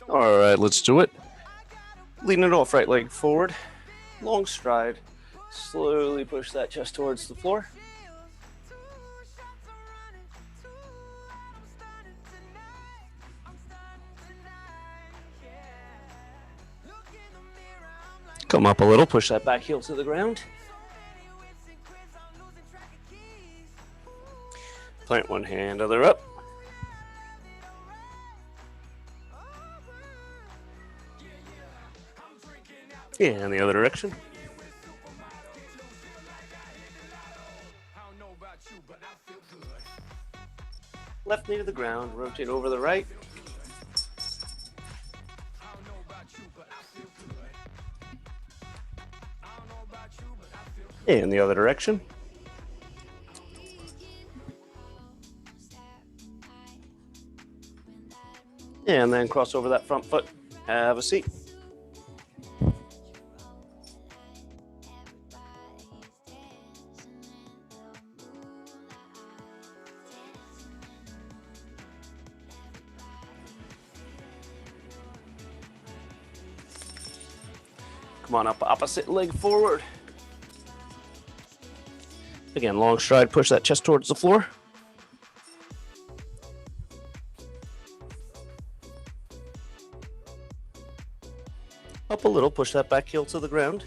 All right, let's do it. Leading it off, right leg forward, long stride. Slowly push that chest towards the floor. Come up a little, push that back heel to the ground. Plant one hand, other up. And the other direction. Left knee to the ground, rotate over the right. And the other direction. And then cross over that front foot. Have a seat. Come on up, opposite leg forward. Again, long stride, push that chest towards the floor. Up a little, push that back heel to the ground.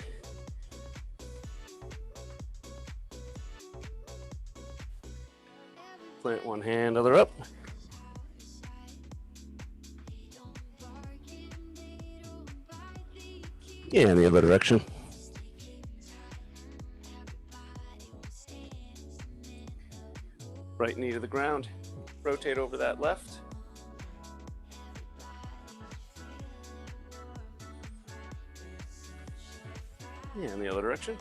Plant one hand, other up. And the other direction. Right knee to the ground. Rotate over that left. And the other direction.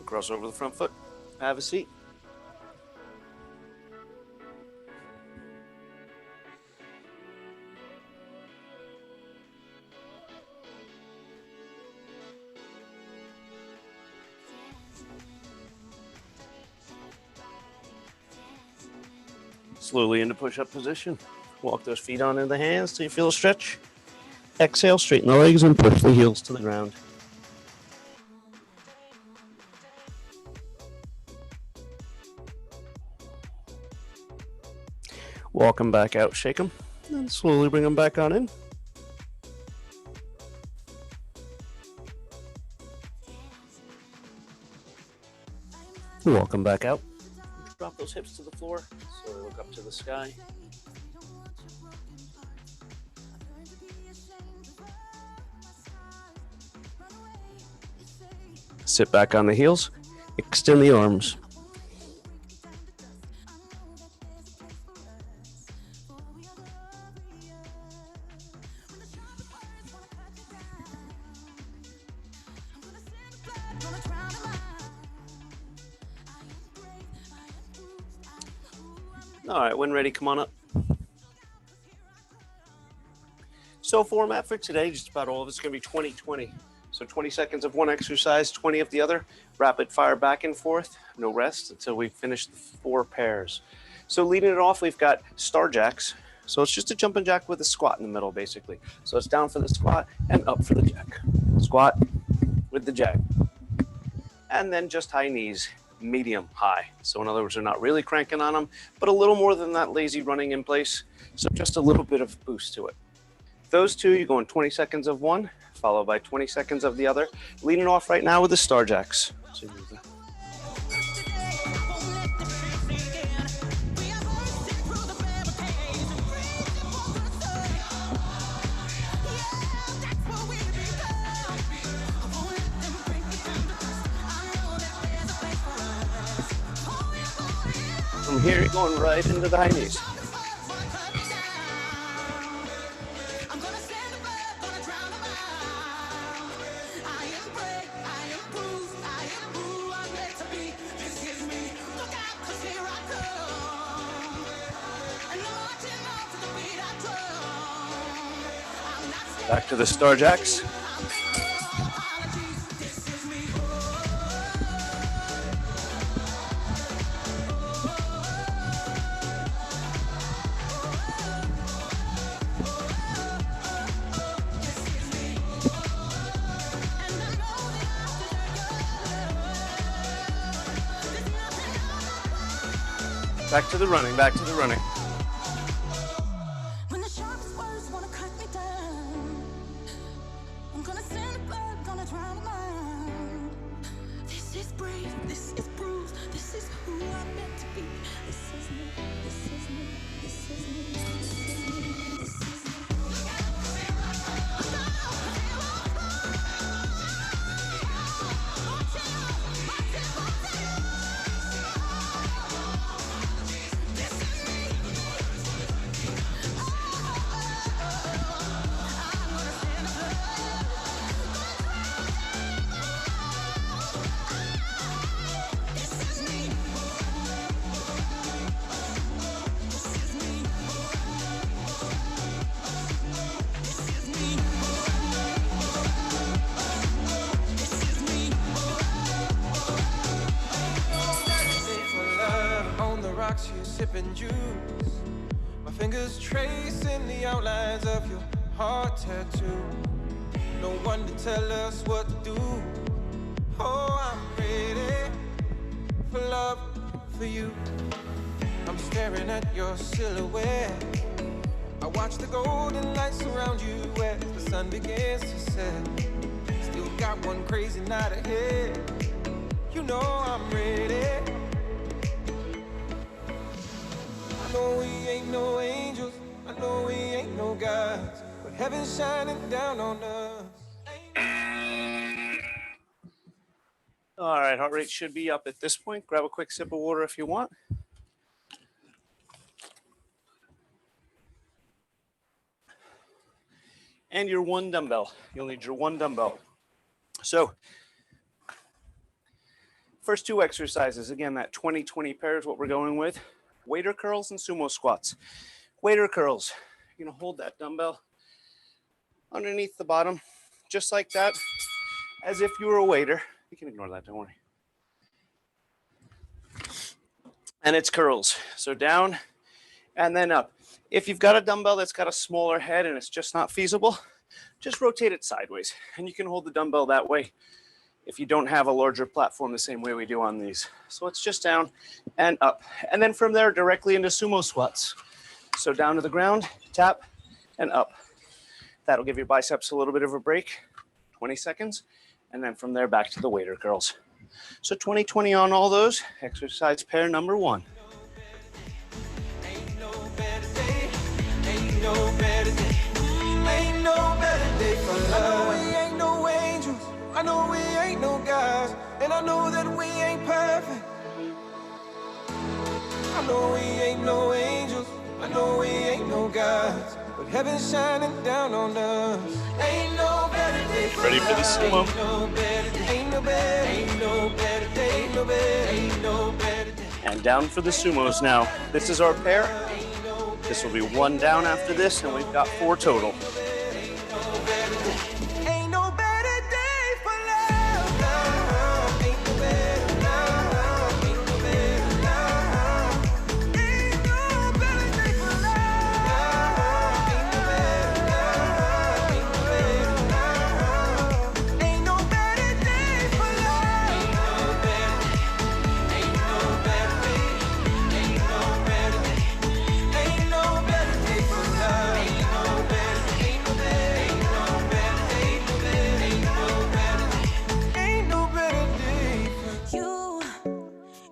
Cross over the front foot. Have a seat. Slowly into push-up position. Walk those feet on into the hands till you feel a stretch. Exhale, straighten the legs and push the heels to the ground. Walk them back out, shake them, and slowly bring them back on in. Walk them back out. Drop those hips to the floor, slowly look up to the sky. Sit back on the heels, extend the arms. All right, when ready, come on up. So format for today, just about all of it's going to be 20-20. So 20 seconds of one exercise, 20 of the other. Rapid fire back and forth, no rest until we finish the 4 pairs. So leading it off, we've got star jacks. So it's just a jumping jack with a squat in the middle, basically. So it's down for the squat and up for the jack. Squat with the jack. And then just high knees. Medium high. So in other words, they're not really cranking on them, but a little more than that lazy running in place. So just a little bit of boost to it. Those two, you're going 20 seconds of one, followed by 20 seconds of the other. Leading off right now with the star jacks. So from here, you're going right into the high knees. Back to the star jacks. Back to the running, back to the running. When the sharpest words wanna cut me down, I'm gonna send a blood, gonna drown a mind. This is brave, this is bruised, this is who I'm meant to be. This is me, this is me, this is me, this is me, this is me. You're sipping juice, my fingers tracing the outlines of your heart tattoo. No one to tell us what to do. Oh, I'm ready for love, for you. I'm staring at your silhouette. I watch the golden lights surround you as the sun begins to set. Still got one crazy night ahead. You know I'm ready. I know we ain't no angels, I know we ain't no gods, but heaven's shining down on us. All right, heart rate should be up at this point. Grab a quick sip of water if you want. And your one dumbbell. You'll need your one dumbbell. So, first two exercises, again, that 20-20 pair is what we're going with. Waiter curls and sumo squats. Waiter curls, you're gonna hold that dumbbell underneath the bottom, just like that, as if you were a waiter. You can ignore that, don't worry. And it's curls, so down and then up. If you've got a dumbbell that's got a smaller head and it's just not feasible, just rotate it sideways, and you can hold the dumbbell that way if you don't have a larger platform the same way we do on these. So it's just down and up. And then from there, directly into sumo squats. So down to the ground, tap, and up. That'll give your biceps a little bit of a break, 20 seconds. And then from there, back to the waiter curls. So 20-20 on all those. Exercise pair number one. Ain't no better day, ain't no better day, ain't no better day for love. We ain't no angels, I know we ain't no gods, and I know that we ain't perfect. I know we ain't no angels, I know we ain't no gods, but heaven's shining down on us. Ain't no better day for Ready for the sumo? Ain't no better day, ain't no better, ain't no better day, ain't no better, ain't no better day. And down for the sumos now. This is our pair. This will be one down after this, and we've got 4 total. Ain't no better day for love. Ain't no better love. Ain't no better love. Ain't no better day for love. Ain't no better love. Ain't no better day for love. Ain't no better day. Ain't no better day. Ain't no better day for love. Ain't no better. Ain't no better. You,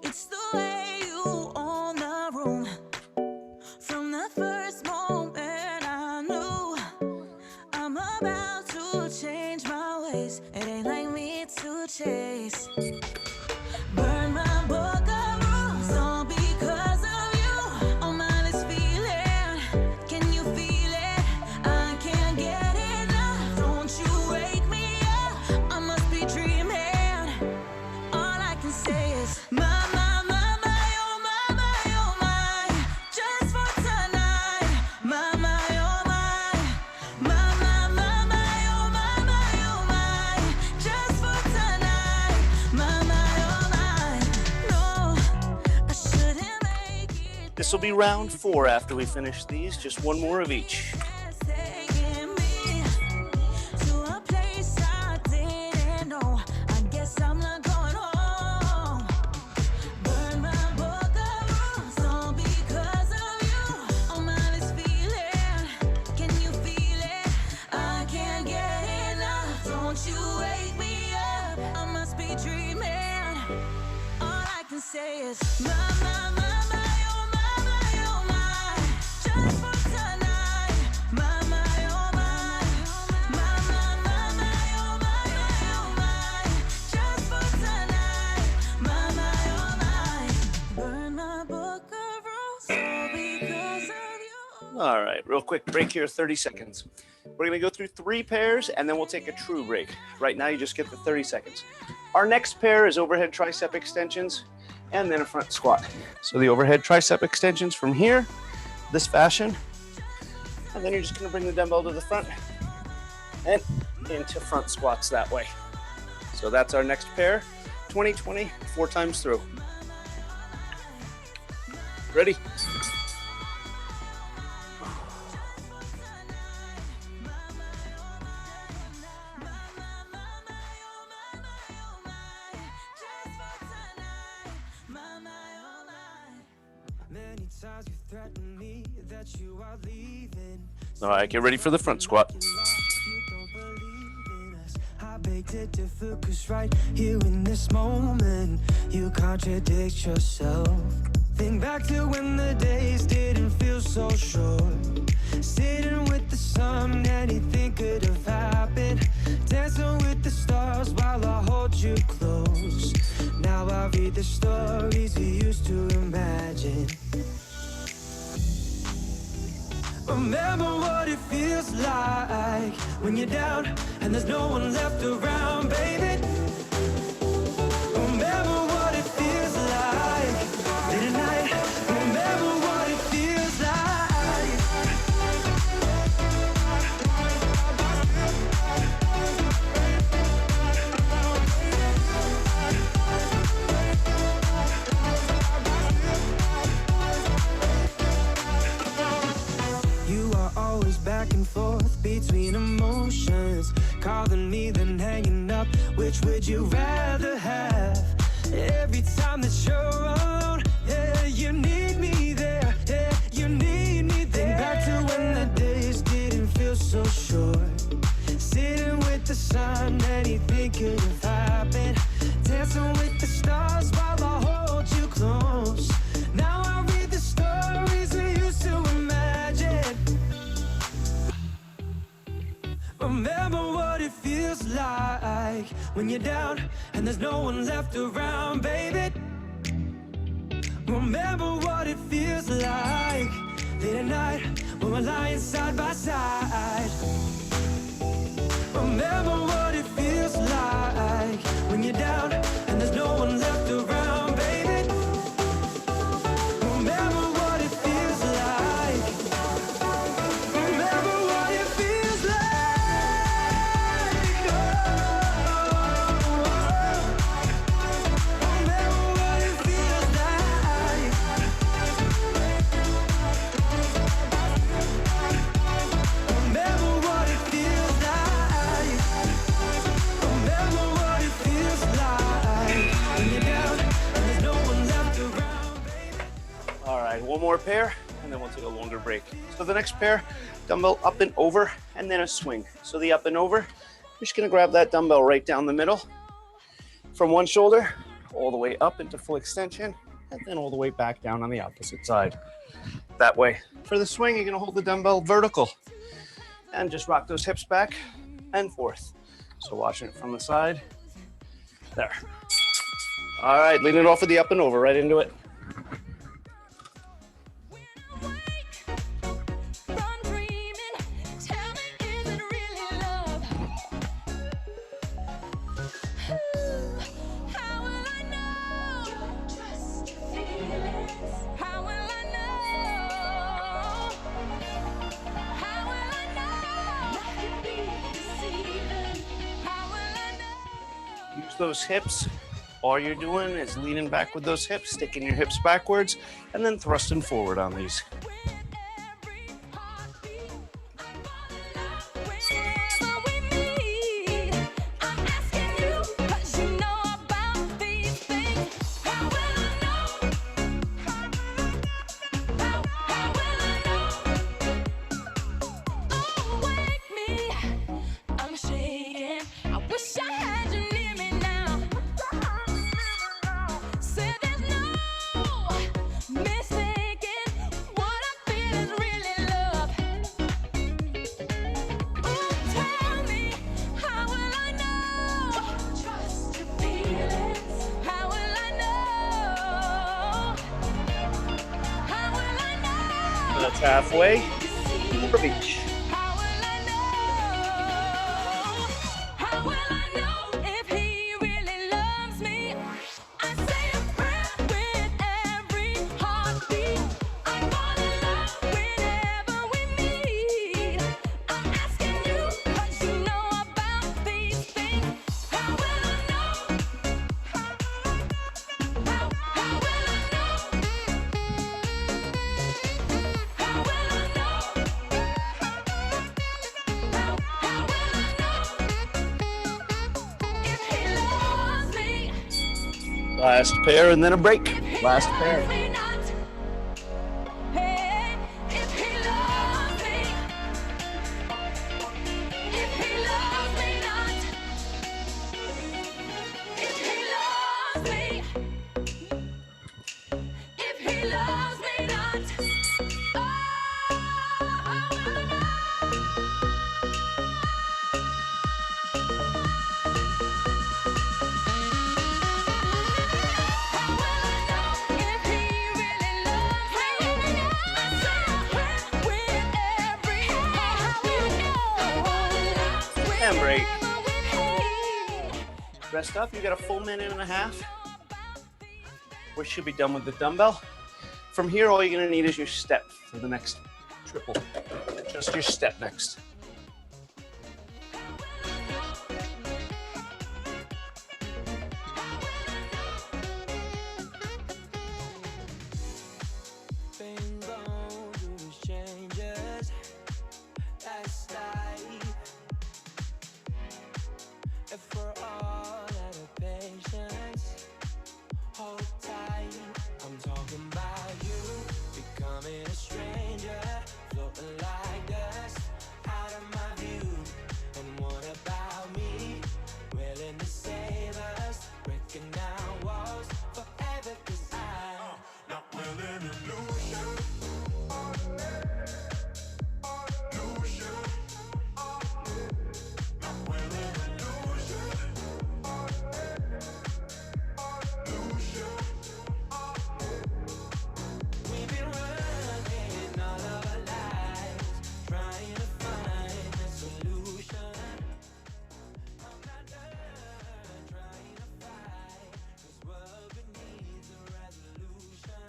it's the way you own the room. From the first moment I knew I'm about to change my ways. It ain't like me to chase. Burn my book of rules all because of you. All mine is feeling. Can you feel it? I can't get enough. Don't you wake me up. I must be dreaming. All I can say is my, oh my, just for tonight. My, oh my, oh my, just for tonight. My, oh my, no, I shouldn't make it. This will be round 4 after we finish these. Just one more of each. Taking me to a place I didn't know. I guess I'm not going home. Burn my book of rules all Won't you wake me up? I must be dreaming. All I can say is my, oh my, oh my. Just for tonight. My, oh my. My, oh my, oh my. Just for tonight. My, oh my. Burn my book of rules all because of you. All right, real quick break here, 30 seconds. We're going to go through 3 pairs, and then we'll take a true break. Right now, you just get the 30 seconds. Our next pair is overhead tricep extensions and then a front squat. So the overhead tricep extensions from here, this fashion, and then you're just going to bring the dumbbell to the front and into front squats that way. So that's our next pair, 20, 4 times through. Ready? All right, get ready for the front squat. I beg to differ, 'cause right here in this moment, you contradict yourself. Think back to when the days didn't feel so short. Sitting with the sun, anything could have happened. Dancing with the stars while I hold you close. Now I read the stories we used to imagine. Remember what it feels like when you're down and there's no one left around, baby. Remember what it feels like late at night. Remember what it feels like. You are always back and forth between emotions, calling me then hanging up. Which would you rather have? Every time that you're around, yeah, you need me there, yeah, you need me there. Think back to when the days didn't feel so short. Sitting with the sun, anything could have happened. Dancing with the stars while I hold you close. Now I read the stories we used to imagine. Remember what it feels like when you're down and there's no one left around, baby. Remember what it feels like late at night when we're lying side by side. Remember what it feels like when you're down and there's no one left around, baby. Remember what it feels like. Remember what it feels like. Remember what it feels like. Remember what it feels like. Remember what it feels like when you're down and there's no one left around, baby. All right, one more pair, and then we'll take a longer break. So the next pair, dumbbell up and over, and then a swing. So the up and over, you're just gonna grab that dumbbell right down the middle from one shoulder, all the way up into full extension, and then all the way back down on the opposite side. That way. For the swing, you're gonna hold the dumbbell vertical and just rock those hips back and forth. So watching it from the side, there. All right, leading it off with the up and over, right into it. Run dreaming, tell me, is it really love? How will I know? Trust your feelings. How will I know? How will I know? Nothing be deceiving. How will I know? Use those hips. All you're doing is leaning back with those hips, sticking your hips backwards, and then thrusting forward on these. Every heartbeat, I'm falling out whenever we meet. I'm asking you, 'cause you know about these things. How will I know? How will I know? Oh, wake me. I'm shaking. I Halfway, for beach. How will I know? How will I know if he really loves me? I say a prayer with every heartbeat. I fall in love whenever we meet. I'm asking you what you know about these things. How will I know? How will I know? How will I know? How will I know? If he loves me, Last pair and then a break. if he Last loves pair. me not. Hey, if he loves me, if he loves me not, if he loves me, if he loves me not. Oh, how will I know? How will I know if he really loves me? I say a prayer with every heartbeat. And break. Whenever we meet. Rest up. You got a full minute and a half. We should be done with the dumbbell. From here, all you're going to need is your step for the next triple. Just your step next. Things don't do is changes. That's life. If we're all out of patience, hold tight. I'm talking about you becoming a stranger, floating like dust out of my view. And what about me? Willing to save us, breaking down walls forever, 'cause I'm not willing to lose you. Lose you. Not willing to lose you. Lose you. We've been running all of our lives, trying to find a solution. I'm not done trying to fight, 'cause what we need is a resolution.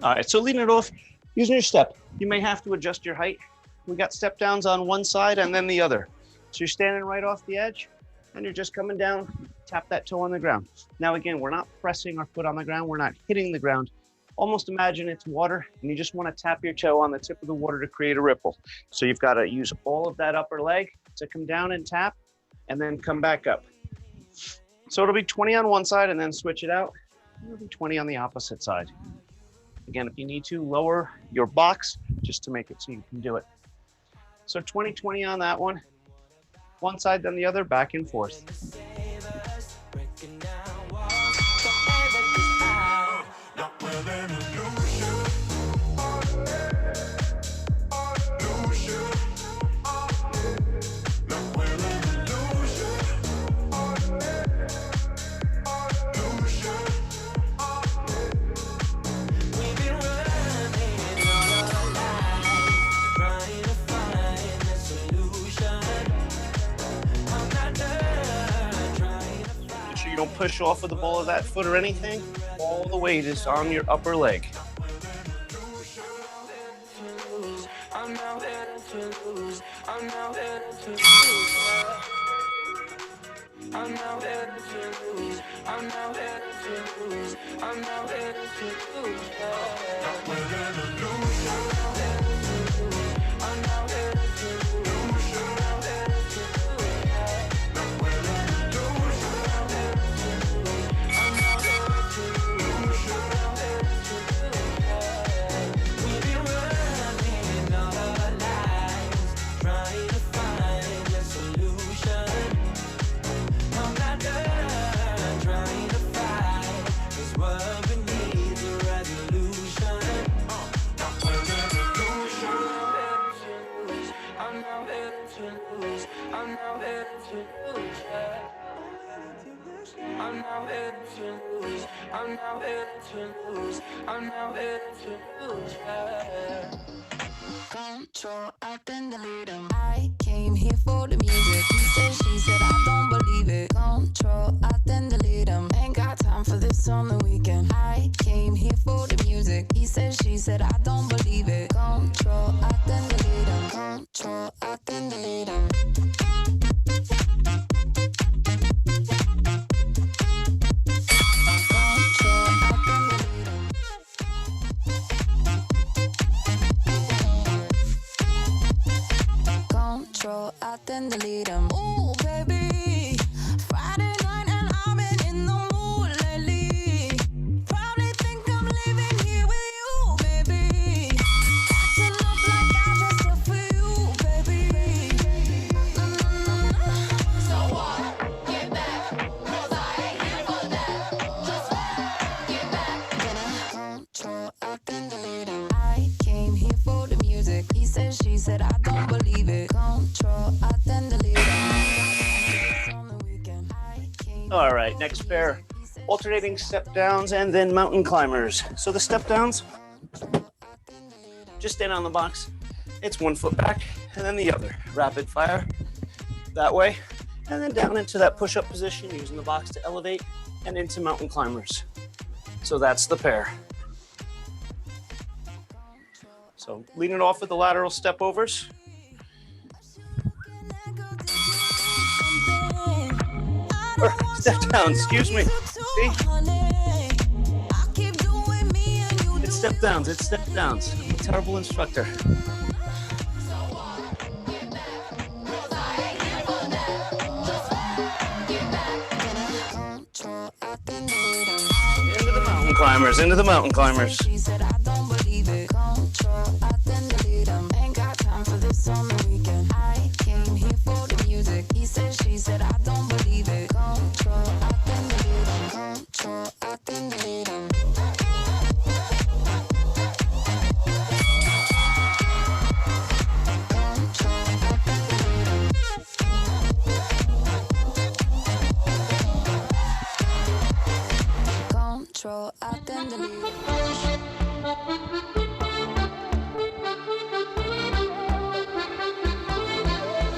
All right, so leading it off, using your step. You may have to adjust your height. We got step downs on one side and then the other. So you're standing right off the edge and you're just coming down, tap that toe on the ground. Now again, we're not pressing our foot on the ground. We're not hitting the ground. Almost imagine it's water and you just want to tap your toe on the tip of the water to create a ripple. So you've got to use all of that upper leg to come down and tap and then come back up. So it'll be 20 on one side and then switch it out. It'll be 20 on the opposite side. Again, if you need to, lower your box just to make it so you can do it. So 20-20 on that one. One side, then the other, back and forth. Save us, breaking down walls forever, 'cause I'm not willing to lose you. Lose you. Not willing to lose you. Lose you. We've been running all our lives, trying to find a solution. I'm not done trying to find. Make sure you don't push off with the ball of that foot or anything. All the weight is on your upper leg. I'm now headed to lose. I'm now headed to lose. I'm now headed to lose. I'm now headed to lose. I'm now headed to lose. Not willing to lose you. I'm now headed to lose. I'm now headed to lose. Not willing to lose you. I'm now headed to lose. I'm now headed to lose. We've been running all our lives, trying to find a solution. I'm not done trying to fight, 'cause what we need is a resolution. Not willing to lose you. I'm now headed to lose. I'm now headed to lose. I'm now headed to lose. I'm now headed to lose. I'm now headed to lose. I'm now headed to lose. Yeah. Control, I then delete him. I came here for the music. He said, she said, I don't believe it. Control, I then delete him. Ain't got time for this on the weekend. I came here for the music. He said, she said, I don't believe it. Control, I then delete him. Control, I then delete him. I then delete them. Ooh, baby, Friday night and I've been in the mood lately. Probably think I'm living here with you, baby. Acting up like I dressed up for you, baby. So what? Get back, 'cause I ain't here for that. Just get back. Gonna control, I then delete them. I came here for the music. He said, she said, I don't believe it. All right, next pair, alternating step downs and then mountain climbers. So the step downs, just stand on the box. It's 1 foot back and then the other. Rapid fire that way, and then down into that push-up position using the box to elevate and into mountain climbers. So that's the pair. So leading it off with the lateral step overs. Or step down, excuse me. See? It's step downs, it's step downs. I'm a terrible instructor. Into the mountain climbers, into the mountain climbers. She said, I don't believe it. Control, I then delete them. Ain't got time for this on the weekend. I came here for the music. He said, she said, I don't believe it. Control, I then delete them. Control, I then delete them. Control, I then delete them.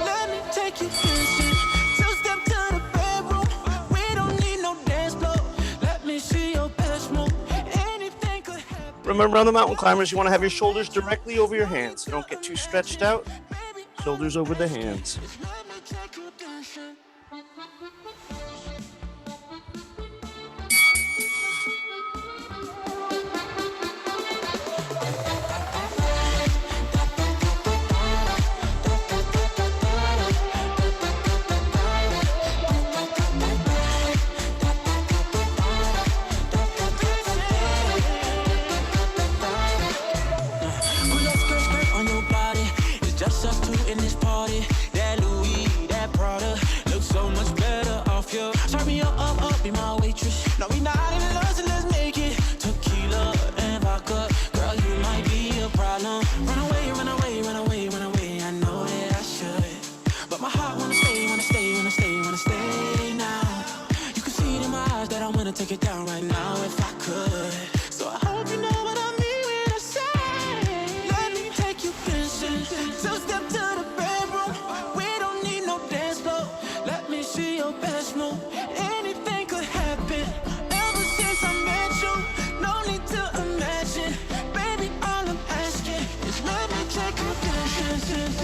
Let me take you dancing. 2-step to the bedroom. We don't need no dance floor. Let me see your best move. Anything could happen. Remember on the mountain climbers, you want to have your shoulders directly over your hands. So don't get too stretched out. Shoulders over the hands. Let me take you dancing. Pull your skirt on your body. It's just us two in this party. That Louis, that Prada, looks so much better off you. Serve me up, be my waitress. No, we not in love, so let's make it. Tequila and vodka, girl, you might be a problem. Run away, run away, run away, run away. I know that I should, but my heart wanna stay, wanna stay, wanna stay, wanna stay now. You can see it in my eyes that I wanna take it down right now if I could. So I hope you know what I mean when I say, let me take you dancing. 2-step to the bedroom. We don't need no dance floor. Let me see your best move. Anything could happen. Ever since I met you, no need to imagine. Baby, all I'm asking is let me take you dancing.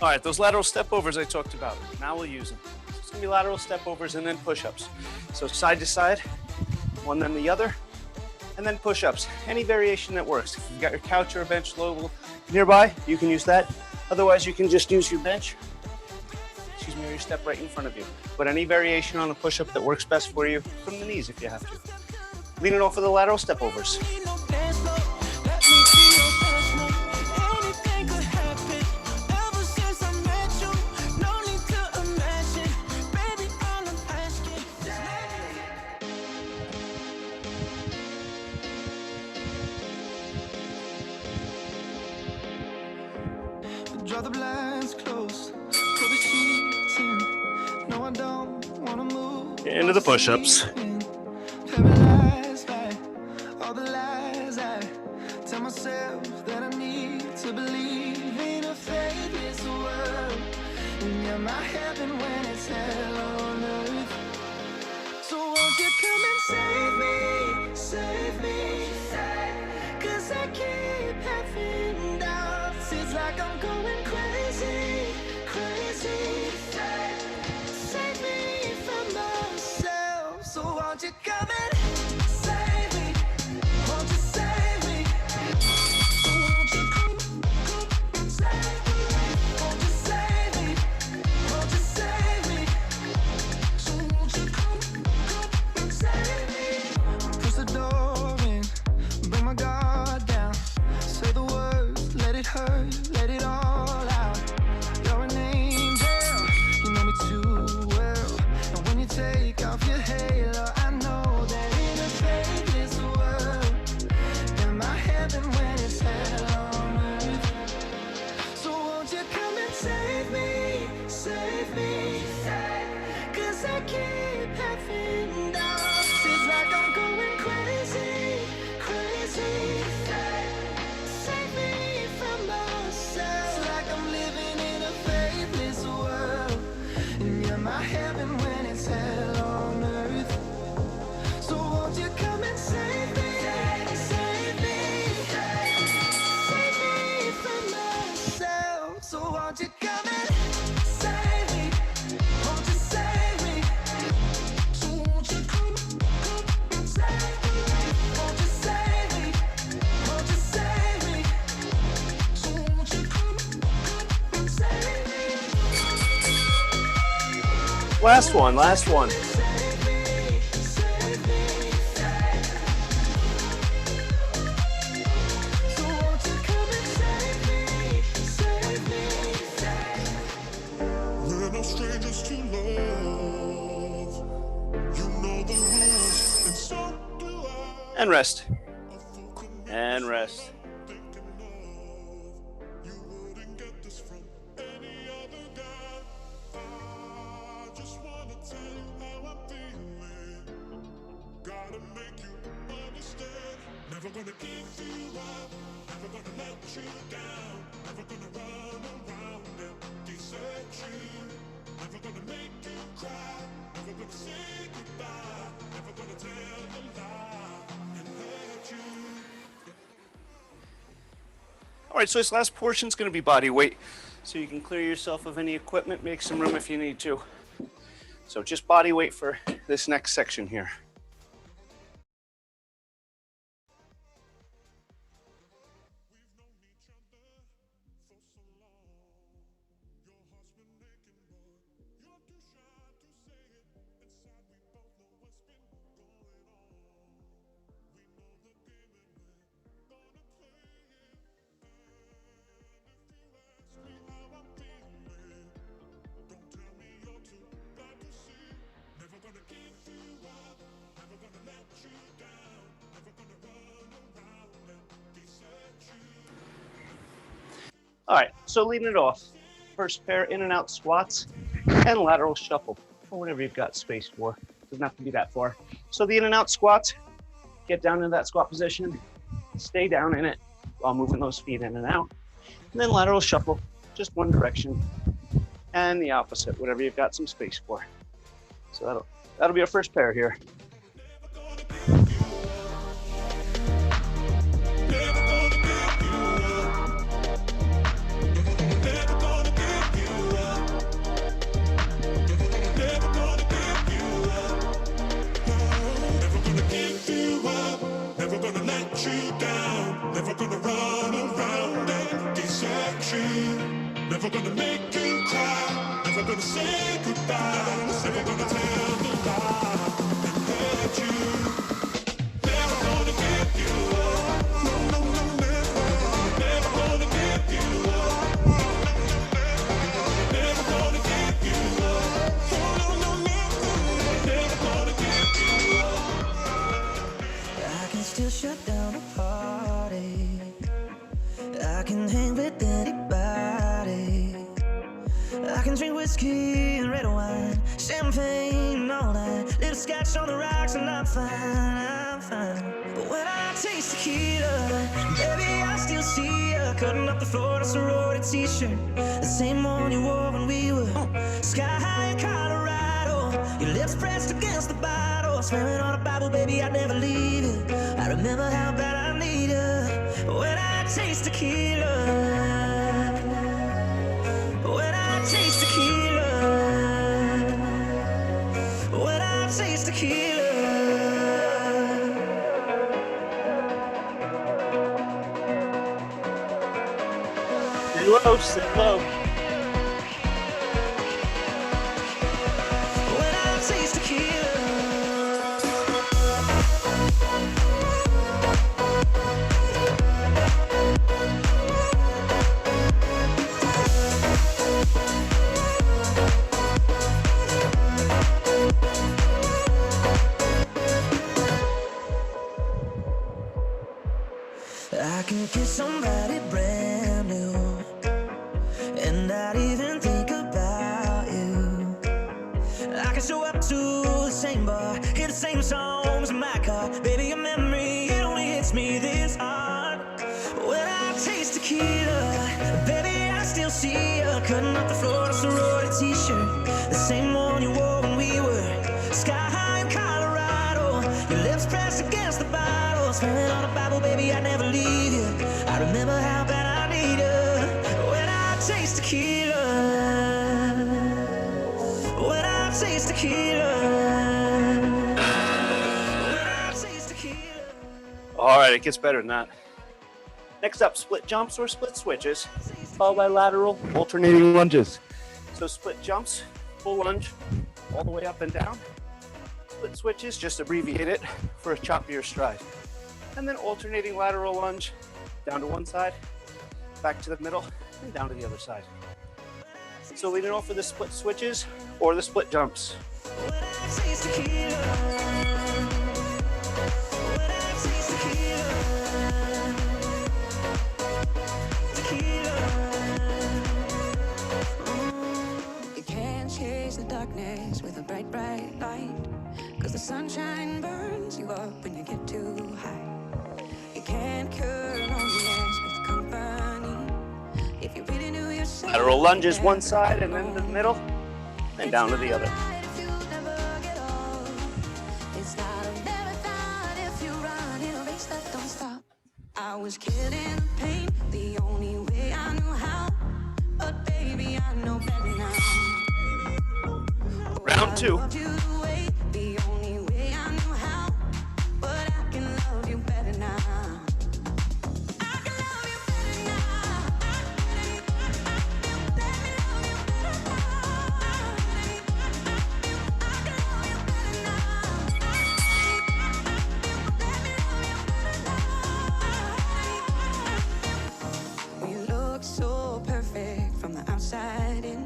All right, those lateral step overs I talked about. Now we'll use them. It's gonna be lateral step overs and then push-ups. So side to side, one then the other, and then push-ups. Any variation that works. If you've got your couch or a bench low nearby, you can use that. Otherwise, you can just use your bench, or your step right in front of you. But any variation on a push-up that works best for you from the knees if you have to. Lean it off of the lateral step overs. Got the blinds closed, pull the sheets in. No, I don't wanna move. Into the push-ups. Paralyzed by all the lies I tell myself that I need to believe in a faithless world. And you're my heaven when it's hell on earth. So won't you come and save me, save me, cause I keep having doubts. It's like I'm going crazy, crazy. Save me from myself. So won't you come and save me? Won't you save me? So won't you come and save me? Won't you save me? Won't you save me? So won't you come and save me? Push the door in, bring my guard down. Say the words, let it hurt, let it all out. You're an angel, you know me too well. And when you take off your halo, I know that in a faithless world, am I heaven when it's hell on earth? So won't you come and save me, save me, cause I keep having doubts. It's like I'm going crazy, crazy. Save me from myself. It's like I'm living in a faithless world, and you're my heaven when it's hell on earth. So won't you come and save me, save me, save me from myself. So won't you come and save me? Won't you save me? So won't you come and save me? Won't you save me? Won't you save me? So won't you come and save me? Last one, last one. Save me, save me. So won't you come and save me, save me. We're no strangers to love. You know the rules, and so do I. And rest. And rest. You wouldn't get this from any other guy. I just wanna tell you how I'm feeling. Gotta make you understand. Never gonna give you up. Never gonna let you down. Never gonna run around and desert you. Never gonna make you cry. Never gonna say goodbye. Never gonna tell a lie and hurt you. All right, so this last portion is going to be body weight. So you can clear yourself of any equipment, make some room if you need to. So just body weight for this next section here. All right, so leading it off. First pair in and out squats and lateral shuffle, or whatever you've got space for. Doesn't have to be that far. So the in and out squats, get down into that squat position, stay down in it while moving those feet in and out. And then lateral shuffle, just one direction, and the opposite, whatever you've got some space for. So that'll be our first pair here. Never gonna make you cry. Never gonna say goodbye. Never gonna tell the lie and hurt you. Never gonna give you up. No, no, no, never. Never gonna give you up. Never gonna give you up. Oh, no, no, never. Never gonna give you up. I can still shut down a party. I can hang with anybody. I can drink whiskey and red wine, champagne and all that. Little scotch on the rocks and I'm fine, I'm fine. But when I taste tequila, baby, I still see you cutting up the floor in a sorority t-shirt, the same one you wore when we were sky high in Colorado. Your lips pressed against the bottle, swearing on a Bible, baby, I'd never leave you. I remember how bad I need you when I taste tequila. When I taste tequila, when I taste tequila. Sit low, sit low. When I taste tequila. I can kiss somebody brand new and not even think about you. I can show up to the same bar, hear the same songs in my car. Baby, your memory, it only hits me this hard. When I taste tequila, baby, I still see you cutting up the floor in a sorority t-shirt, the same one you wore when we were sky high in Colorado. Your lips pressed against the bottle, swearing on a Bible, baby, I'd never leave you. I remember how bad I need you when I taste tequila. When I taste tequila. When I taste tequila. All right, it gets better than that. Next up, split jumps or split switches, followed by lateral alternating lunges. So split jumps, full lunge, all the way up and down. Split switches, just abbreviate it for a choppier stride. And then alternating lateral lunge, down to one side, back to the middle, and down to the other side. So leading off for the split switches or the split jumps. When I taste tequila. When I taste tequila. You can't chase the darkness with a bright, bright light, 'cause the sunshine burns you up when you get too high. You can't cure loneliness with company. If you really knew yourself. Lateral lunges one side and then to the middle, and down to the other. If you never get old, it's not a marathon if you run in a race that don't stop. I was killing the pain the only way I knew how, but baby, I know better now. Round two. I loved you the way, the only way I knew how, but I can love you better now. I can love you better now. Let me love you better now. I can love you better now. Let me love you better now. You look so perfect from the outside in,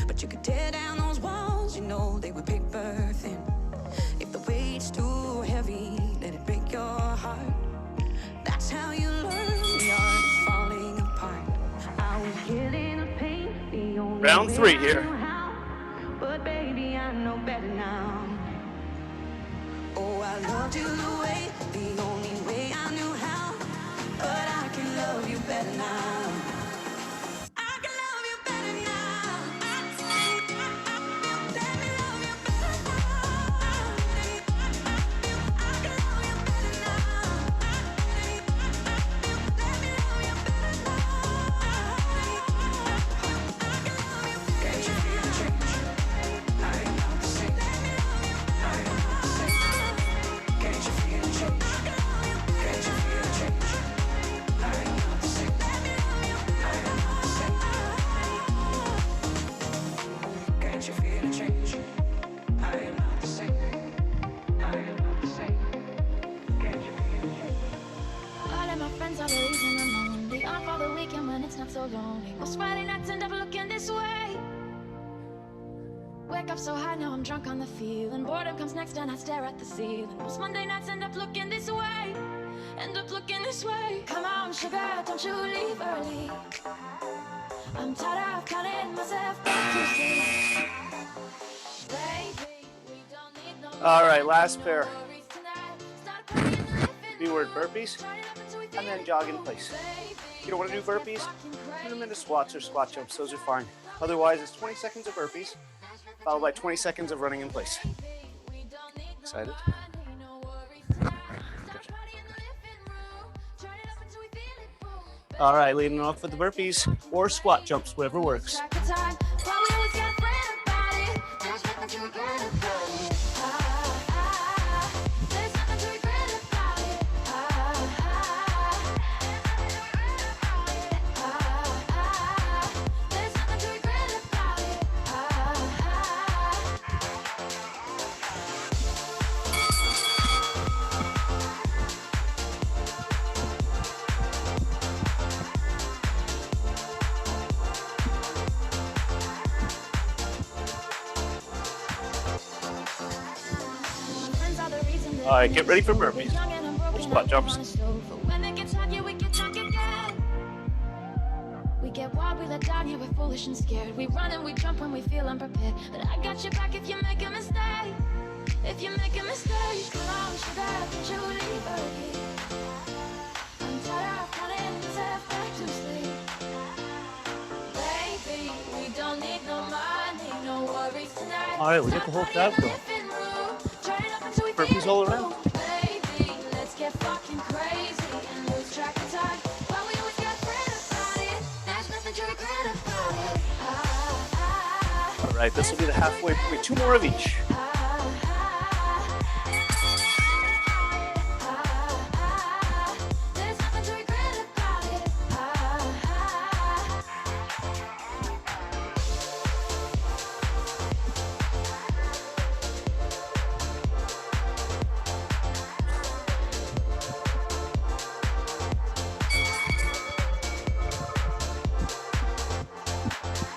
but you could tear down those walls, you know they were paper thin. If the weight's too heavy, let it break your heart. That's how you learn the art of falling apart. I was killing the pain, the only Round way three I here. knew how, but baby, I know better now. Oh, I loved you the way, the only way I knew how, but I can love you better now. I can love you better now. Let me love you better now. I can love you better now. Let me love you better now. Can't you feel the change? I am not the same. I am not the same. Can't you feel the change? Can't you feel the change? I am not the same. I am not the same. Can't you feel the change? I am not the same. I am not the same. Can't you feel the change? All of my friends are releasing the moon. They on for the weekend when it's not so lonely. Most Friday nights end up looking this way. Wake up so high, now I'm drunk on the feeling. Boredom comes next and I stare at the ceiling. Most Monday nights end up looking this way. End up looking this way. Come on, sugar, don't you leave early. I'm tired of counting myself down. All right, last pair. B-word burpees, and then jog in place. If you don't want to do burpees, do them into squats or squat jumps. Those are fine. Otherwise, it's 20 seconds of burpees, followed by 20 seconds of running in place. Excited? Good. All right, leading off with the burpees or squat jumps, whatever works. All right, get ready for burpees or squat jumps. We get wild, we let down, yeah, we're foolish and scared. We run and we jump when we feel unprepared. But I got your back if you make a mistake. If you make a mistake, come on, sugar, Julie, Bergie. I'm tired of running myself back to sleep. Baby, we don't need no money, no worries tonight. All right, we get the whole crowd going. Burpees all around. Baby, let's get fucking crazy and lose track of time. But we always get afraid about it. There's nothing to regret about it. All right, this will be the halfway point. 2 more of each. There's nothing to regret about it.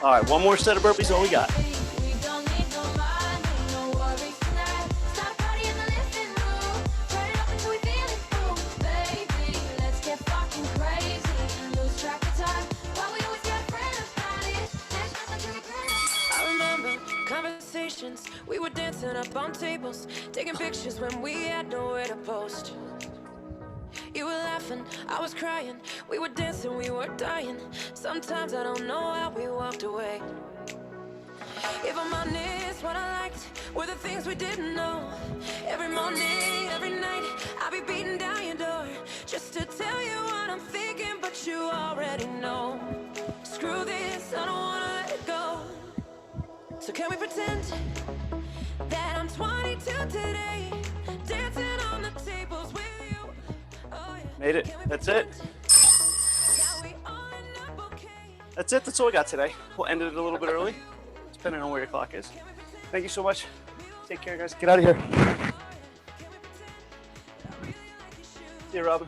All right, one more set of burpees, all we got. We don't need no money, no worries tonight. Start a party in the living room. Turn it up until we feel it boom. Baby, let's get fucking crazy and lose track of time. But we always get afraid about it. There's nothing to regret. I remember conversations. We were dancing up on tables, taking pictures when we had nowhere to post. You were laughing, I was crying. We were dancing, we were dying. Sometimes I don't know how we walked away. If I'm honest, what I liked were the things we didn't know. Every morning, every night, I'll be beating down your door just to tell you what I'm thinking, but you already know. Screw this, I don't wanna let it go. So can we pretend that I'm 22 today, dancing on the tables with you? Oh, yeah. Made it. That's it. That's it. That's all we got today. We'll end it a little bit early, depending on where your clock is. Thank you so much. Take care, guys. Get out of here. See you, Robin.